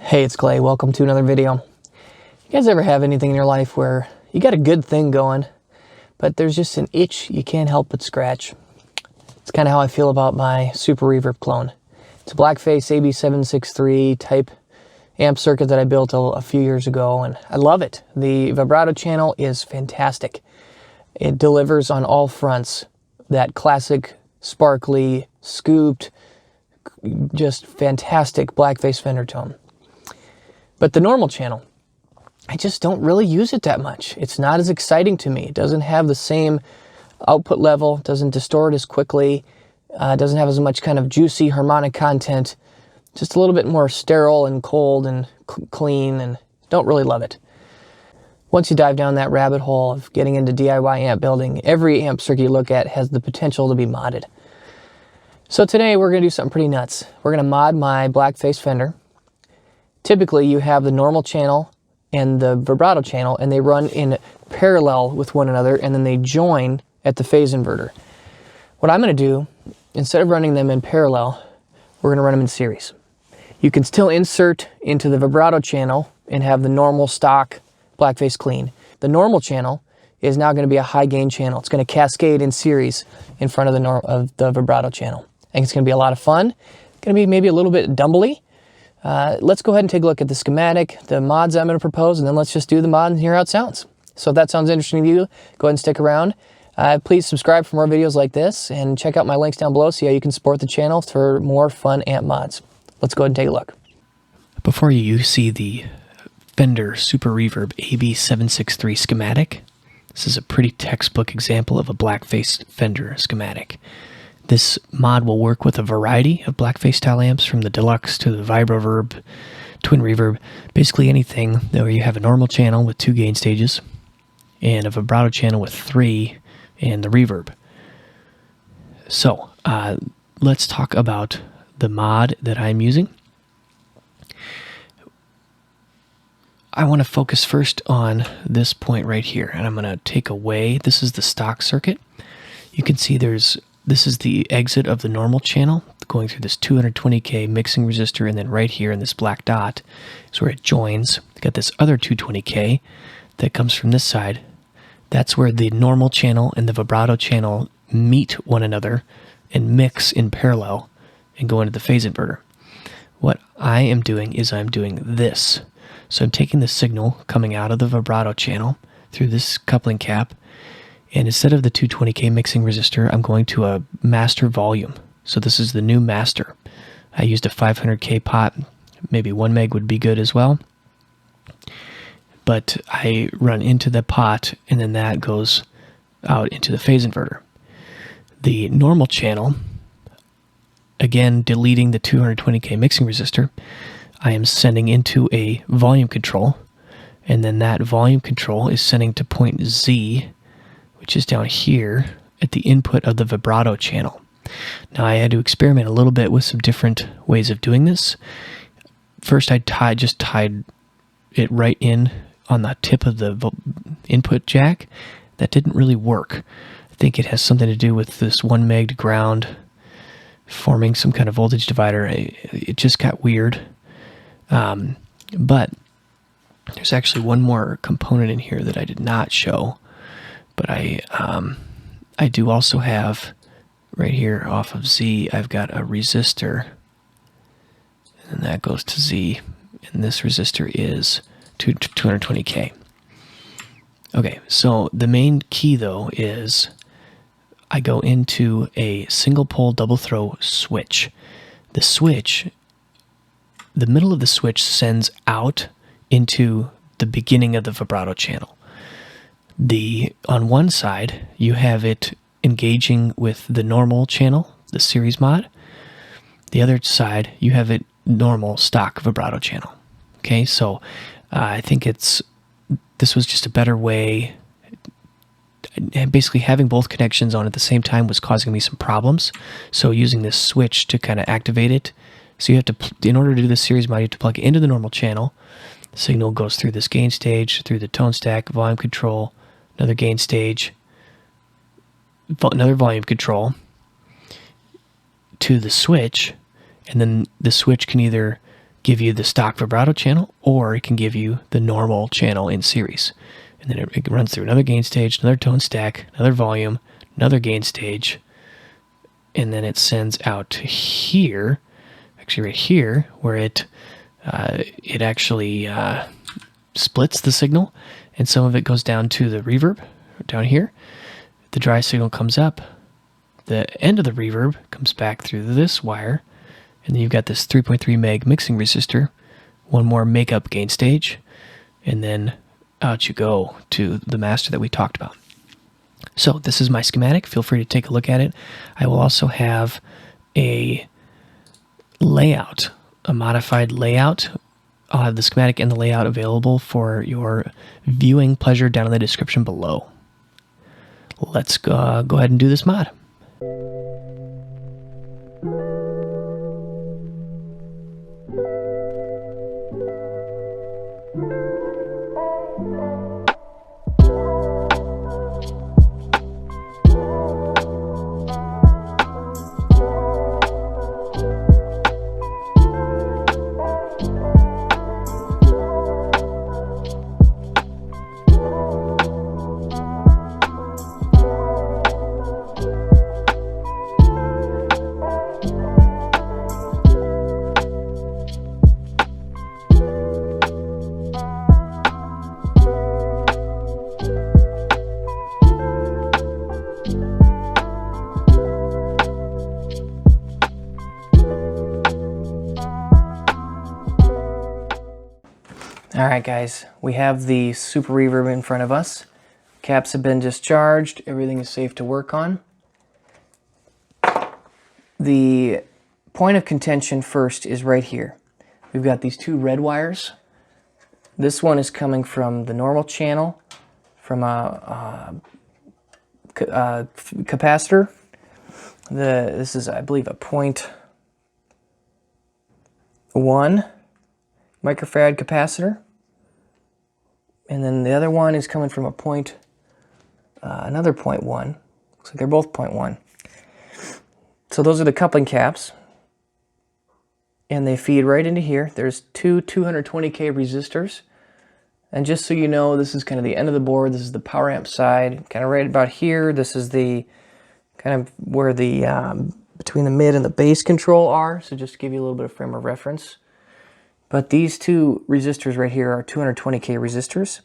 Hey, it's Kley. Welcome to another video. You guys ever have anything in your life where you got a good thing going, but there's just an itch you can't help but scratch? It's kind of how I feel about my Super Reverb clone. It's a Blackface AB763 type amp circuit that I built a few years ago, and I love it. The vibrato channel is fantastic. It delivers on all fronts. That classic, sparkly, scooped, just fantastic Blackface Fender tone. But the normal channel, I just don't really use it that much. It's not as exciting to me. It doesn't have the same output level, doesn't distort as quickly, doesn't have as much kind of juicy harmonic content. Just a little bit more sterile and cold and clean, and don't really love it. Once you dive down that rabbit hole of getting into DIY amp building, every amp circuit you look at has the potential to be modded. So today we're going to do something pretty nuts. We're going to mod my Blackface Fender. Typically you have the normal channel and the vibrato channel, and they run in parallel with one another, and then they join at the phase inverter. What I'm going to do, instead of running them in parallel, we're going to run them in series. You can still insert into the vibrato channel and have the normal stock Blackface clean. The normal channel is now going to be a high gain channel. It's going to cascade in series in front of the vibrato channel. I think it's going to be a lot of fun. It's going to be maybe a little bit dumbly. Let's go ahead and take a look at the schematic, the mods I'm going to propose, and then let's just do the mod and hear how it sounds. So if that sounds interesting to you, go ahead and stick around. Please subscribe for more videos like this, and check out my links down below, see how you can support the channel for more fun amp mods. Let's go ahead and take a look. Before you see the Fender Super Reverb AB763 schematic, this is a pretty textbook example of a Blackface Fender schematic. This mod will work with a variety of Blackface style amps, from the deluxe to the vibroverb, twin reverb, basically anything where you have a normal channel with 2 gain stages and a vibrato channel with 3 and the reverb. So let's talk about the mod that I'm using. I want to focus first on this point right here, and I'm going to take away, this is the stock circuit. You can see this is the exit of the normal channel going through this 220K mixing resistor, and then right here in this black dot is where it joins. We've got this other 220K that comes from this side. That's where the normal channel and the vibrato channel meet one another and mix in parallel and go into the phase inverter. What I am doing is I'm doing this. So I'm taking the signal coming out of the vibrato channel through this coupling cap, and instead of the 220K mixing resistor, I'm going to a master volume. So this is the new master. I used a 500K pot, maybe 1 meg would be good as well. But I run into the pot, and then that goes out into the phase inverter. The normal channel, again deleting the 220K mixing resistor, I am sending into a volume control, and then that volume control is sending to point Z, which is down here at the input of the vibrato channel. Now I had to experiment a little bit with some different ways of doing this. First I just tied it right in on the tip of the input jack. That didn't really work. I think it has something to do with this 1 meg to ground forming some kind of voltage divider. It just got weird. But there's actually one more component in here that I did not show. But I do also have right here off of Z, I've got a resistor, and that goes to Z, and this resistor is 220K. Okay, so the main key though is I go into a single pole double throw switch. The switch, the middle of the switch sends out into the beginning of the vibrato channel. On one side, you have it engaging with the normal channel, the series mod. The other side, you have it normal stock vibrato channel. Okay, so I think this was just a better way. Basically, having both connections on at the same time was causing me some problems. So using this switch to kind of activate it. So you have to, in order to do the series mod, you have to plug it into the normal channel. The signal goes through this gain stage, through the tone stack, volume control, another gain stage, another volume control to the switch, and then the switch can either give you the stock vibrato channel, or it can give you the normal channel in series. And then it runs through another gain stage, another tone stack, another volume, another gain stage, and then it sends out to here, actually right here, where it actually splits the signal, and some of it goes down to the reverb down here. The dry signal comes up, the end of the reverb comes back through this wire, and then you've got this 3.3 meg mixing resistor, one more makeup gain stage, and then out you go to the master that we talked about. So this is my schematic. Feel free to take a look at it. I will also have a layout, a modified layout. I'll have the schematic and the layout available for your viewing pleasure down in the description below. Let's go ahead and do this mod. Alright guys, we have the super reverb in front of us. Caps have been discharged, everything is safe to work on. The point of contention first is right here. We've got these two red wires. This one is coming from the normal channel, from a capacitor. This is, I believe, a 0.1 microfarad capacitor. And then the other one is coming from another 0.1. Looks like they're both 0.1. So those are the coupling caps. And they feed right into here. There's two 220K resistors. And just so you know, this is kind of the end of the board. This is the power amp side. Kind of right about here. This is the kind of where the between the mid and the bass control are. So just to give you a little bit of frame of reference. But these two resistors right here are 220K resistors.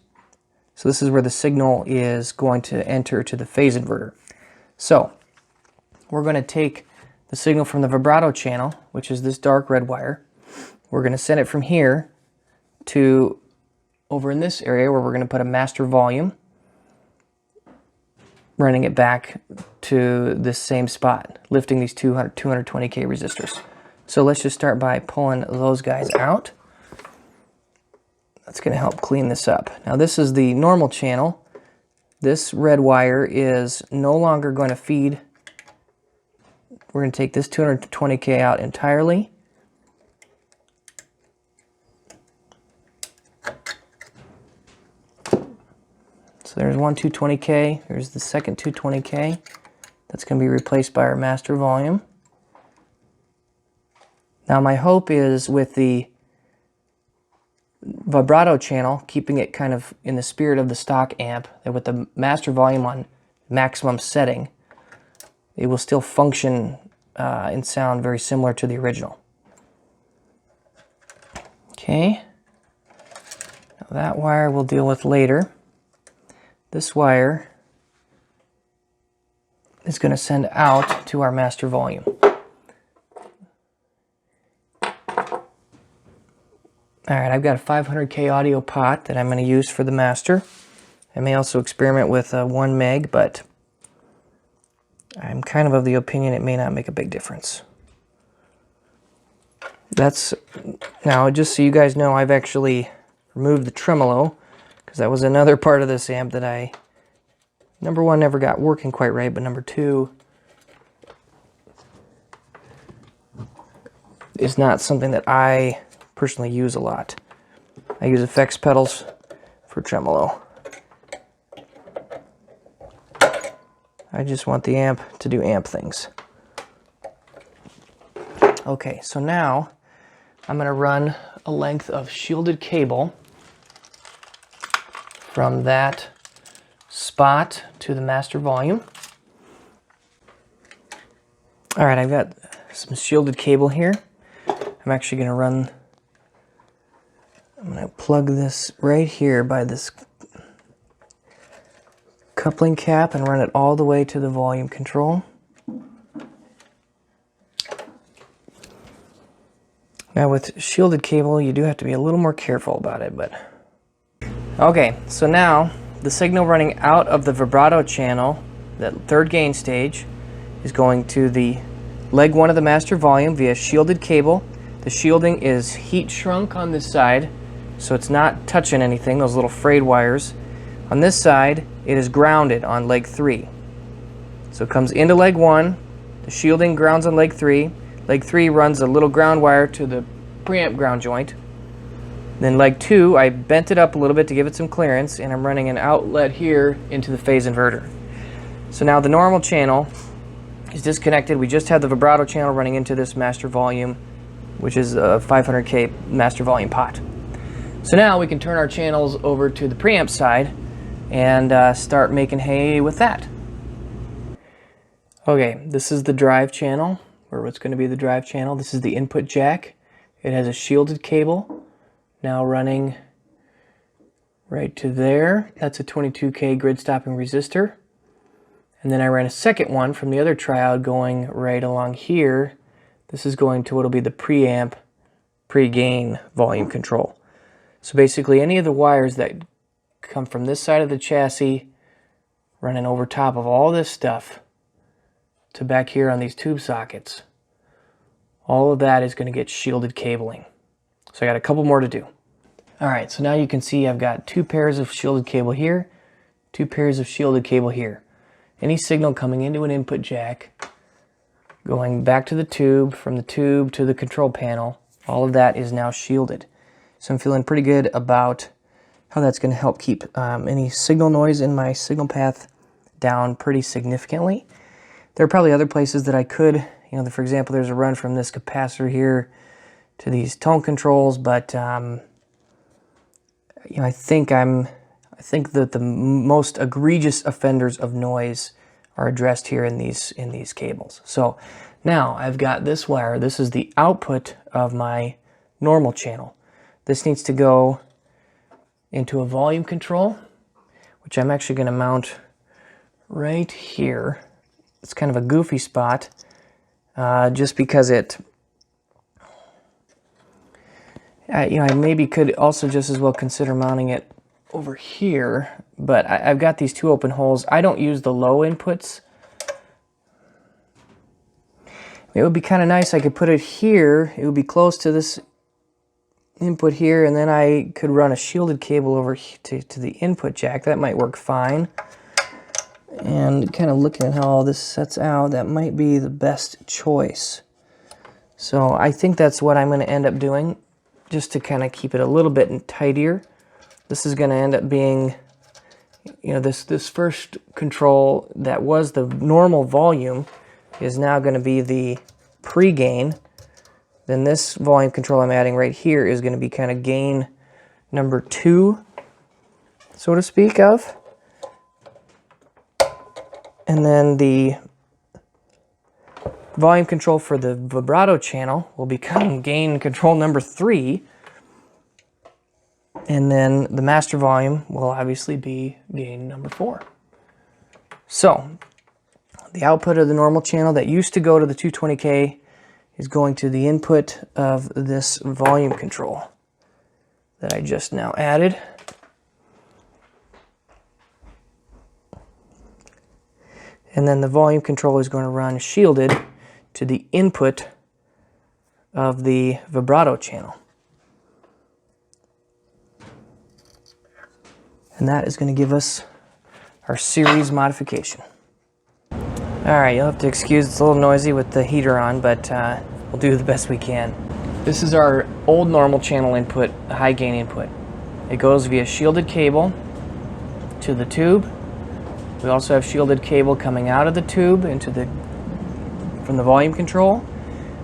So this is where the signal is going to enter to the phase inverter. So we're going to take the signal from the vibrato channel, which is this dark red wire. We're going to send it from here to over in this area where we're going to put a master volume, running it back to this same spot, lifting these 220K resistors. So let's just start by pulling those guys out. That's going to help clean this up. Now this is the normal channel. This red wire is no longer going to feed. We're going to take this 220K out entirely. So there's one 220K. There's the second 220K. That's going to be replaced by our master volume. Now my hope is with the vibrato channel, keeping it kind of in the spirit of the stock amp, that with the master volume on maximum setting, it will still function and sound very similar to the original. Okay, now that wire we'll deal with later. This wire is going to send out to our master volume. Alright, I've got a 500K audio pot that I'm going to use for the master. I may also experiment with 1 meg, but I'm kind of the opinion it may not make a big difference. Now, just so you guys know, I've actually removed the tremolo, because that was another part of this amp that I, number one, never got working quite right, but number two, is not something that I personally use a lot. I use effects pedals for tremolo. I just want the amp to do amp things. Okay, so now I'm going to run a length of shielded cable from that spot to the master volume. All right, I've got some shielded cable here. I'm actually going to plug this right here by this coupling cap and run it all the way to the volume control. Now with shielded cable, you do have to be a little more careful about it, but... Okay, so now the signal running out of the vibrato channel, that third gain stage, is going to the leg 1 of the master volume via shielded cable. The shielding is heat shrunk on this side, so it's not touching anything, those little frayed wires. On this side, it is grounded on leg 3. So it comes into leg 1, the shielding grounds on leg 3. Leg 3 runs a little ground wire to the preamp ground joint. Then leg 2, I bent it up a little bit to give it some clearance, and I'm running an outlet here into the phase inverter. So now the normal channel is disconnected. We just have the vibrato channel running into this master volume, which is a 500K master volume pot. So now we can turn our channels over to the preamp side and start making hay with that. Okay, this is the drive channel, or what's going to be the drive channel. This is the input jack. It has a shielded cable now running right to there. That's a 22K grid stopping resistor. And then I ran a second one from the other triode going right along here. This is going to what'll be the preamp pre-gain volume control. So basically any of the wires that come from this side of the chassis running over top of all this stuff to back here on these tube sockets, all of that is going to get shielded cabling. So I got a couple more to do. All right, so now you can see I've got 2 pairs of shielded cable here, 2 pairs of shielded cable here. Any signal coming into an input jack, going back to the tube, from the tube to the control panel, all of that is now shielded. So I'm feeling pretty good about how that's going to help keep any signal noise in my signal path down pretty significantly. There are probably other places that I could, for example, there's a run from this capacitor here to these tone controls, but I think that the most egregious offenders of noise are addressed here in these cables. So now I've got this wire. This is the output of my normal channel. This needs to go into a volume control, which I'm actually going to mount right here. It's kind of a goofy spot, just because I maybe could also just as well consider mounting it over here, but I've got these 2 open holes. I don't use the low inputs. It would be kind of nice. I could put it here. It would be close to this input here, and then I could run a shielded cable over to the input jack. That might work fine. And kind of looking at how all this sets out, that might be the best choice. So I think that's what I'm going to end up doing, just to kind of keep it a little bit tidier. This is going to end up being, this first control that was the normal volume is now going to be the pre-gain. Then this volume control I'm adding right here is going to be kind of gain number 2, so to speak of. And then the volume control for the vibrato channel will become gain control number 3. And then the master volume will obviously be gain number 4. So the output of the normal channel that used to go to the 220K is going to the input of this volume control that I just now added. And then the volume control is going to run shielded to the input of the vibrato channel. And that is going to give us our series modification. Alright, you'll have to excuse it's a little noisy with the heater on, but we'll do the best we can. This is our old normal channel input, high gain input. It goes via shielded cable to the tube. We also have shielded cable coming out of the tube from the volume control.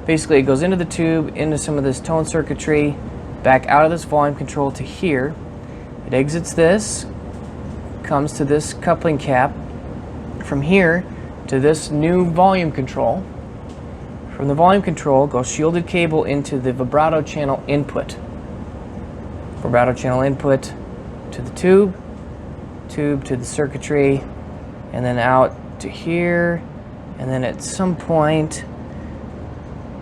Basically, it goes into the tube, into some of this tone circuitry, back out of this volume control to here. It exits this, comes to this coupling cap, from here to this new volume control. From the volume control goes shielded cable into the vibrato channel input. Vibrato channel input to the tube to the circuitry, and then out to here, and then at some point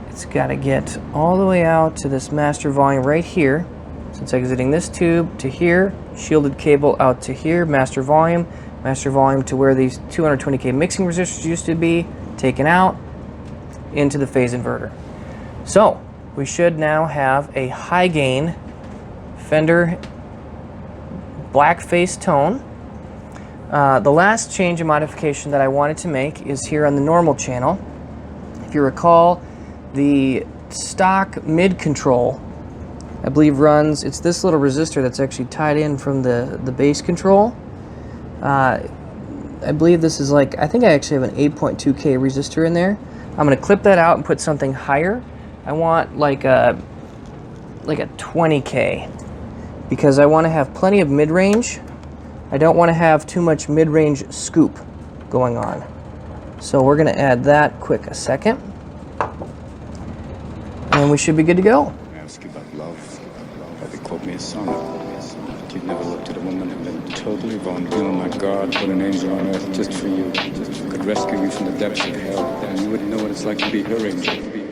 it's got to get all the way out to this master volume right here. So it's exiting this tube to here, shielded cable out to here, master volume to where these 220K mixing resistors used to be, taken out into the phase inverter. So we should now have a high gain Fender Blackface tone. The last change and modification that I wanted to make is here on the normal channel. If you recall, the stock mid control, I believe runs, it's this little resistor that's actually tied in from the bass control. I believe this is like, I think I actually have an 8.2K resistor in there. I'm going to clip that out and put something higher. I want like a 20K, because I want to have plenty of mid-range. I don't want to have too much mid-range scoop going on. So we're going to add that quick a second, and we should be good to go. I ask you about love. They quote me a sonnet. You've never looked at a woman and been totally vulnerable. Oh my God, put an angel on earth just for you. Could rescue you from the depths of hell, and you wouldn't know what it's like to be her angel.